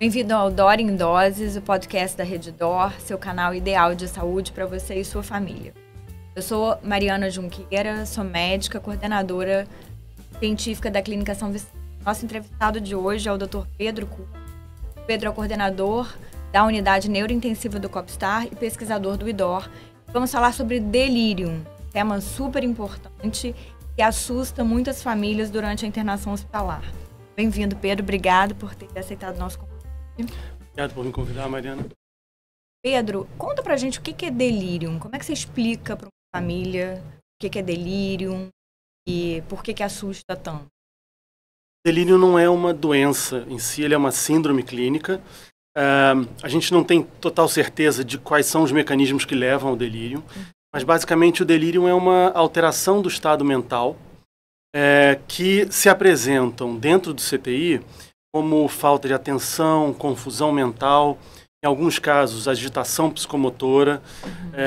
Bem-vindo ao Dor em Doses, o podcast da Rede Dor, seu canal ideal de saúde para você e sua família. Eu sou Mariana Junqueira, sou médica, coordenadora científica da Clínica São Vicente. Nosso entrevistado de hoje é o Dr. Pedro Cuba. O Pedro é o coordenador da unidade neurointensiva do COPSTAR e pesquisador do IDOR. Vamos falar sobre delírio, tema super importante que assusta muitas famílias durante a internação hospitalar. Bem-vindo, Pedro. Obrigado por ter aceitado o nosso convite. Obrigado por me convidar, Mariana. Pedro, conta pra gente o que é delírio. Como é que você explica para uma família o que é delírio e por que assusta tanto? Delírio não é uma doença em si, ele é uma síndrome clínica. A gente não tem total certeza de quais são os mecanismos que levam ao delírio, mas basicamente o delírio é uma alteração do estado mental que se apresentam dentro do CTI como falta de atenção, confusão mental, em alguns casos agitação psicomotora,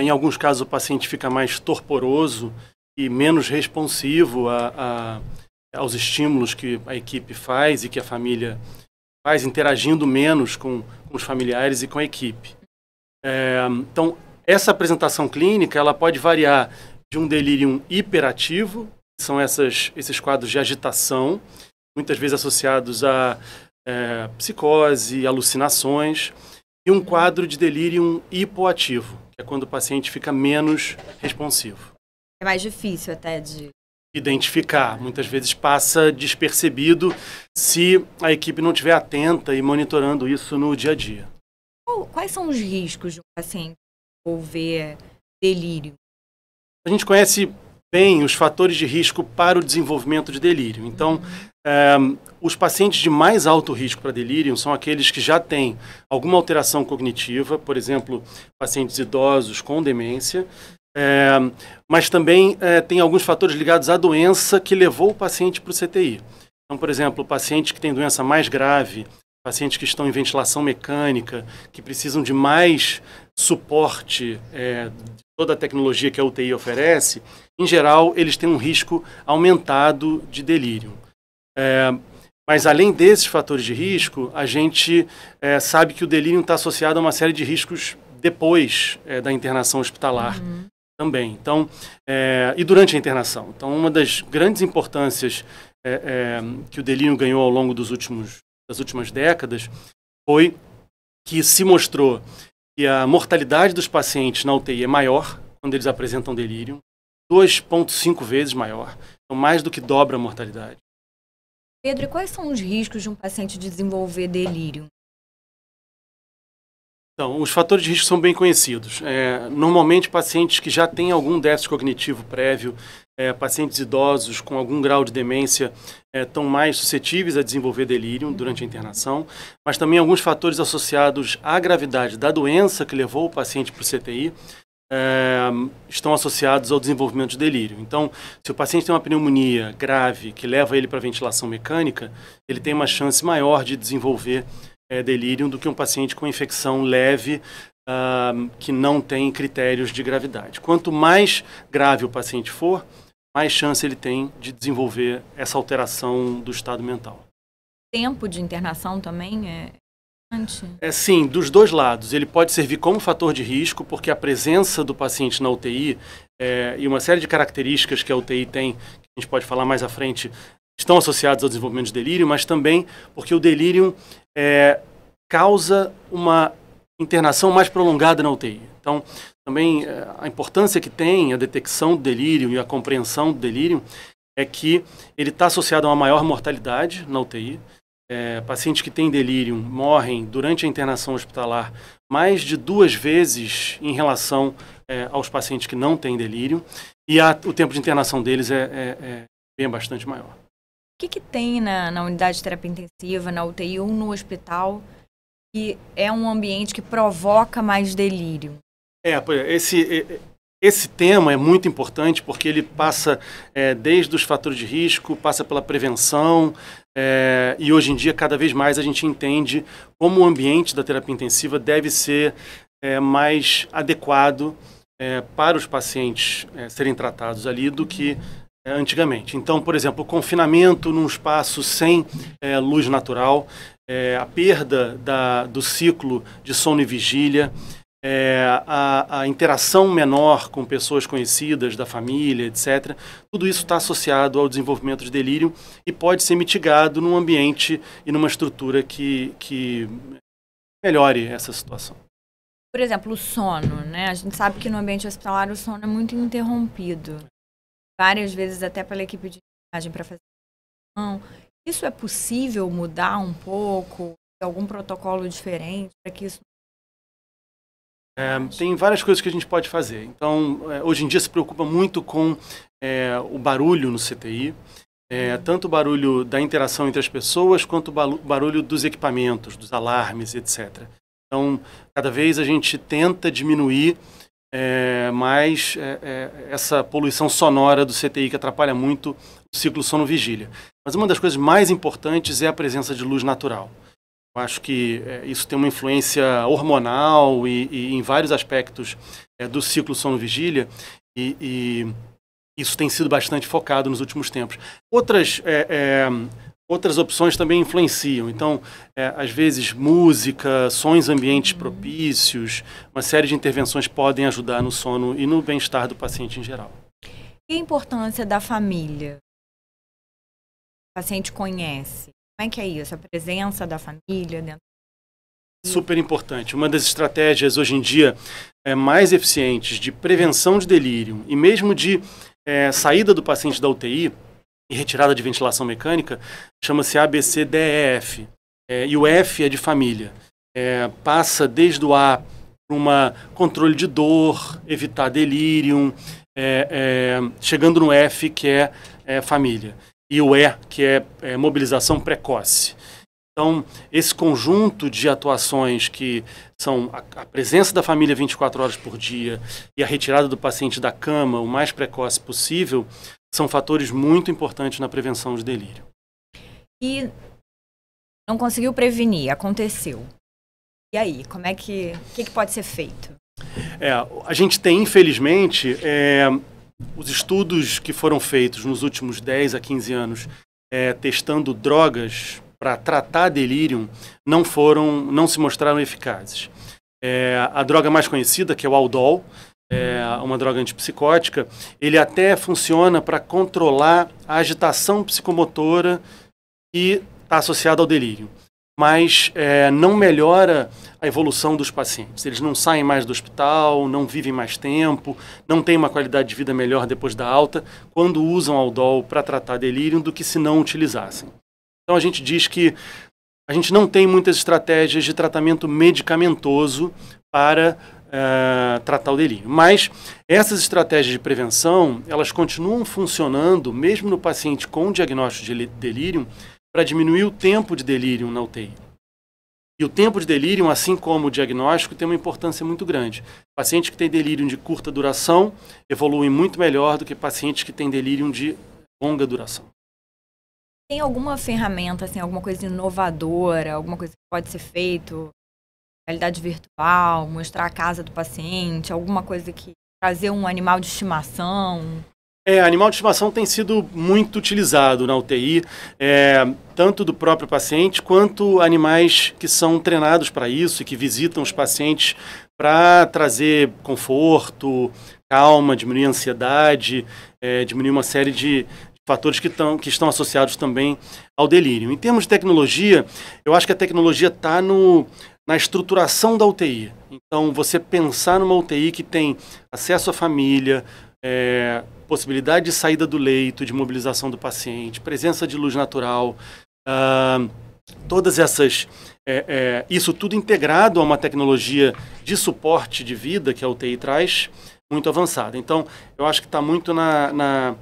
em alguns casos o paciente fica mais torporoso e menos responsivo aos estímulos que a equipe faz e que a família faz, interagindo menos com os familiares e com a equipe. Então, essa apresentação clínica ela pode variar de um delírio hiperativo, que são esses quadros de agitação, muitas vezes associados a psicose, alucinações, e um quadro de delírio hipoativo, que é quando o paciente fica menos responsivo. É mais difícil até de identificar. Muitas vezes passa despercebido se a equipe não estiver atenta e monitorando isso no dia a dia. Quais são os riscos de um paciente desenvolver delírio? A gente conhece bem os fatores de risco para o desenvolvimento de delírio. Então, os pacientes de mais alto risco para delírio são aqueles que já têm alguma alteração cognitiva, por exemplo, pacientes idosos com demência, mas também tem alguns fatores ligados à doença que levou o paciente para o CTI. Então, por exemplo, pacientes que têm doença mais grave, pacientes que estão em ventilação mecânica, que precisam de mais suporte de toda a tecnologia que a UTI oferece, em geral, eles têm um risco aumentado de delírio. Mas, além desses fatores de risco, a gente sabe que o delírio está associado a uma série de riscos depois da internação hospitalar também. Então, e durante a internação. Então, uma das grandes importâncias que o delírio ganhou ao longo das últimas décadas foi que se mostrou que a mortalidade dos pacientes na UTI é maior quando eles apresentam delírio, 2,5 vezes maior, então mais do que dobra a mortalidade. Pedro, e quais são os riscos de um paciente desenvolver delírio? Então, os fatores de risco são bem conhecidos. Normalmente, pacientes que já têm algum déficit cognitivo prévio, pacientes idosos com algum grau de demência estão mais suscetíveis a desenvolver delírio durante a internação, mas também alguns fatores associados à gravidade da doença que levou o paciente para o CTI estão associados ao desenvolvimento de delírio. Então, se o paciente tem uma pneumonia grave que leva ele para a ventilação mecânica, ele tem uma chance maior de desenvolver delírio do que um paciente com infecção leve que não tem critérios de gravidade. Quanto mais grave o paciente for, mais chance ele tem de desenvolver essa alteração do estado mental. Tempo de internação também é importante? Sim, dos dois lados. Ele pode servir como fator de risco, porque a presença do paciente na UTI e uma série de características que a UTI tem, que a gente pode falar mais à frente, estão associados ao desenvolvimento de delírio, mas também porque o delírio causa uma internação mais prolongada na UTI. Então, também a importância que tem a detecção do delírio e a compreensão do delírio é que ele está associado a uma maior mortalidade na UTI. Pacientes que têm delírio morrem durante a internação hospitalar mais de 2 vezes em relação aos pacientes que não têm delírio, e o tempo de internação deles é bastante maior. O que tem na unidade de terapia intensiva, na UTI ou no hospital, que é um ambiente que provoca mais delírio? Esse tema é muito importante porque ele passa desde os fatores de risco, passa pela prevenção, e hoje em dia cada vez mais a gente entende como o ambiente da terapia intensiva deve ser mais adequado para os pacientes serem tratados ali do que antigamente. Então, por exemplo, o confinamento num espaço sem luz natural a perda do ciclo de sono e vigília, a interação menor com pessoas conhecidas da família, etc. Tudo isso está associado ao desenvolvimento de delírio e pode ser mitigado num ambiente e numa estrutura que melhore essa situação. Por exemplo, o sono, né? A gente sabe que no ambiente hospitalar o sono é muito interrompido. Várias vezes até pela equipe de enfermagem para fazer. Isso é possível mudar um pouco? Algum protocolo diferente para que isso... Tem várias coisas que a gente pode fazer. Então, hoje em dia se preocupa muito com o barulho no CTI, tanto o barulho da interação entre as pessoas, quanto o barulho dos equipamentos, dos alarmes, etc. Então, cada vez a gente tenta diminuir mais essa poluição sonora do CTI, que atrapalha muito o ciclo sono-vigília. Mas uma das coisas mais importantes é a presença de luz natural. Eu acho que isso tem uma influência hormonal e em vários aspectos do ciclo sono-vigília e isso tem sido bastante focado nos últimos tempos. Outras opções também influenciam. Então, às vezes, música, sons ambientes propícios, uma série de intervenções podem ajudar no sono e no bem-estar do paciente em geral. E a importância da família? O paciente conhece. Como é que é isso? A presença da família dentro? Super importante. Uma das estratégias hoje em dia mais eficientes de prevenção de delírio e mesmo de saída do paciente da UTI e retirada de ventilação mecânica chama-se ABCDEF. E o F é de família. Passa desde o A para um controle de dor, evitar delírio, chegando no F, que é família. E o E, que é mobilização precoce. Então, esse conjunto de atuações que são a presença da família 24 horas por dia e a retirada do paciente da cama o mais precoce possível são fatores muito importantes na prevenção de delírio. E não conseguiu prevenir, aconteceu. E aí, como é que pode ser feito? A gente tem, infelizmente, os estudos que foram feitos nos últimos 10 a 15 anos testando drogas para tratar delírio não se mostraram eficazes. A droga mais conhecida, que é o Aldol, uma droga antipsicótica, ele até funciona para controlar a agitação psicomotora e está associada ao delírio. Mas não melhora a evolução dos pacientes. Eles não saem mais do hospital, não vivem mais tempo, não têm uma qualidade de vida melhor depois da alta quando usam Aldol para tratar delírio do que se não utilizassem. Então a gente diz que a gente não tem muitas estratégias de tratamento medicamentoso para tratar o delírio. Mas essas estratégias de prevenção, elas continuam funcionando mesmo no paciente com diagnóstico de delírio para diminuir o tempo de delírio na UTI. E o tempo de delírio, assim como o diagnóstico, tem uma importância muito grande. Pacientes que têm delírio de curta duração evoluem muito melhor do que pacientes que têm delírio de longa duração. Tem alguma ferramenta, assim, alguma coisa inovadora, alguma coisa que pode ser feito? Realidade virtual, mostrar a casa do paciente, alguma coisa que trazer um animal de estimação? Animal de estimação tem sido muito utilizado na UTI, tanto do próprio paciente quanto animais que são treinados para isso e que visitam os pacientes para trazer conforto, calma, diminuir a ansiedade, diminuir uma série de fatores que estão associados também ao delírio. Em termos de tecnologia, eu acho que a tecnologia está na estruturação da UTI. Então, você pensar numa UTI que tem acesso à família, possibilidade de saída do leito, de mobilização do paciente, presença de luz natural, todas essas... isso tudo integrado a uma tecnologia de suporte de vida que a UTI traz, muito avançada. Então, eu acho que está muito na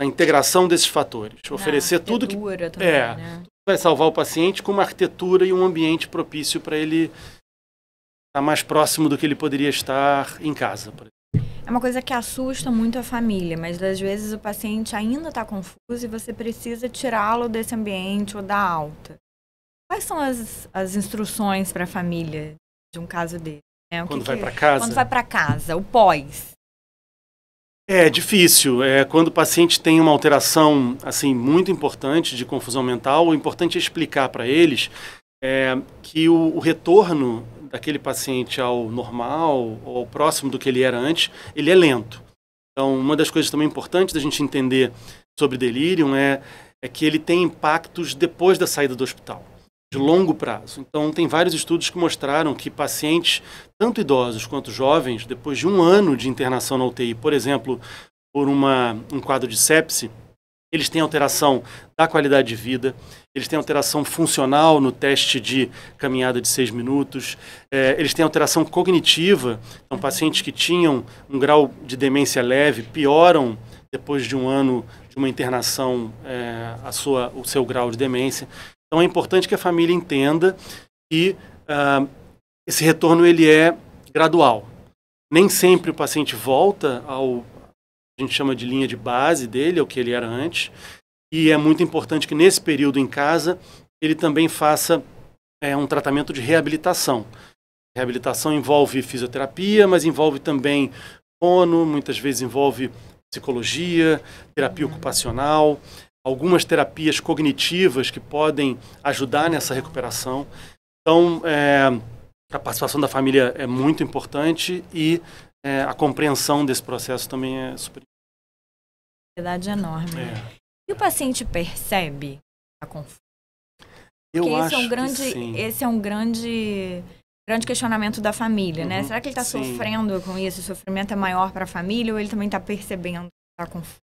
integração desses fatores. Oferecer tudo que também, né? vai salvar o paciente com uma arquitetura e um ambiente propício para ele estar mais próximo do que ele poderia estar em casa, por exemplo. É uma coisa que assusta muito a família, mas às vezes o paciente ainda está confuso e você precisa tirá-lo desse ambiente ou dar alta. Quais são as instruções para a família de um caso desse? Quando vai para casa? Quando vai para casa, o pós. É difícil. Quando o paciente tem uma alteração assim muito importante de confusão mental, o importante é explicar para eles que o retorno daquele paciente ao normal ou ao próximo do que ele era antes, ele é lento. Então, uma das coisas também importantes da gente entender sobre delírio é que ele tem impactos depois da saída do hospital, de longo prazo. Então, tem vários estudos que mostraram que pacientes, tanto idosos quanto jovens, depois de 1 ano de internação na UTI, por exemplo, por um quadro de sepse, eles têm alteração da qualidade de vida, eles têm alteração funcional no teste de caminhada de 6 minutos, eles têm alteração cognitiva. Então, pacientes que tinham um grau de demência leve pioram depois de 1 ano de uma internação o seu grau de demência. Então, é importante que a família entenda que esse retorno ele é gradual. Nem sempre o paciente volta ao a gente chama de linha de base dele, ao que ele era antes, e é muito importante que nesse período em casa ele também faça um tratamento de reabilitação. Reabilitação envolve fisioterapia, mas envolve também fono, muitas vezes envolve psicologia, terapia ocupacional, algumas terapias cognitivas que podem ajudar nessa recuperação. Então, a participação da família é muito importante e a compreensão desse processo também é super importante. Verdade enorme. E o paciente percebe a confusão? Eu Porque acho esse é um grande questionamento da família, né? Será que ele está sofrendo com isso? O sofrimento é maior para a família ou ele também está percebendo que está confuso?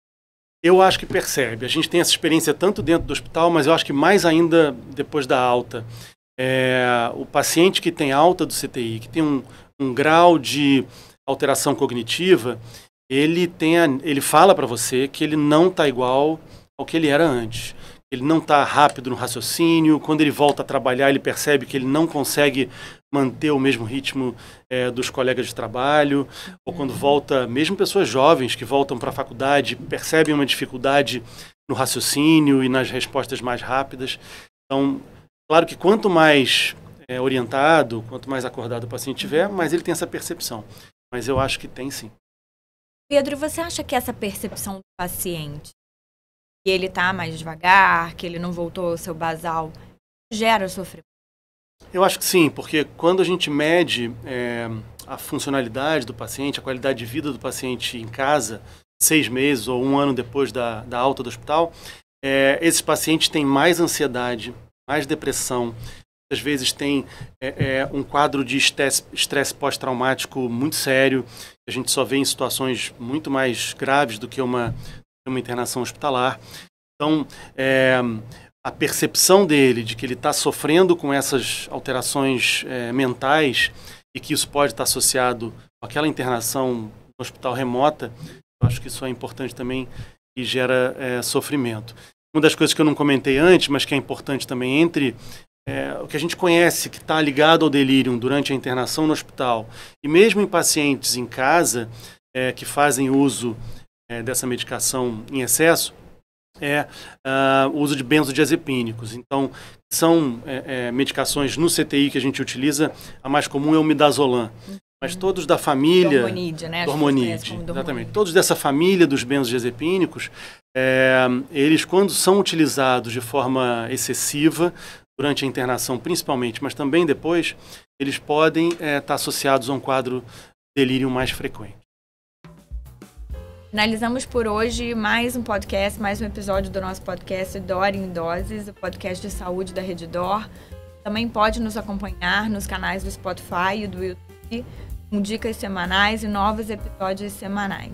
Eu acho que percebe. A gente tem essa experiência tanto dentro do hospital, mas eu acho que mais ainda depois da alta. O paciente que tem alta do CTI, que tem um grau de alteração cognitiva, ele fala para você que ele não está igual ao que ele era antes. Ele não está rápido no raciocínio. Quando ele volta a trabalhar, ele percebe que ele não consegue manter o mesmo ritmo dos colegas de trabalho. Ou quando volta, mesmo pessoas jovens que voltam para a faculdade, percebem uma dificuldade no raciocínio e nas respostas mais rápidas. Então, claro que quanto mais orientado, quanto mais acordado o paciente tiver, mais ele tem essa percepção. Mas eu acho que tem sim. Pedro, você acha que essa percepção do paciente, que ele está mais devagar, que ele não voltou ao seu basal, gera sofrimento? Eu acho que sim, porque quando a gente mede a funcionalidade do paciente, a qualidade de vida do paciente em casa, 6 meses ou 1 ano depois da alta do hospital, esses pacientes têm mais ansiedade, mais depressão, às vezes tem um quadro de estresse pós-traumático muito sério, que a gente só vê em situações muito mais graves do que uma internação hospitalar. Então, a percepção dele de que ele está sofrendo com essas alterações mentais e que isso pode estar associado com aquela internação no hospital remota, eu acho que isso é importante também e gera sofrimento. Uma das coisas que eu não comentei antes, mas que é importante também entre o que a gente conhece que está ligado ao delírio durante a internação no hospital e mesmo em pacientes em casa que fazem uso dessa medicação em excesso, o uso de benzodiazepínicos. Então, são medicações no CTI que a gente utiliza, a mais comum é o midazolam. Mas todos da família... Dormonide, né? Dormonide, exatamente. Todos dessa família dos benzodiazepínicos, eles, quando são utilizados de forma excessiva, durante a internação principalmente, mas também depois, eles podem estar associados a um quadro de delírio mais frequente. Finalizamos por hoje mais um podcast, mais um episódio do nosso podcast Dor em Doses, o podcast de saúde da Rede Dor. Também pode nos acompanhar nos canais do Spotify e do YouTube, com dicas semanais e novos episódios semanais.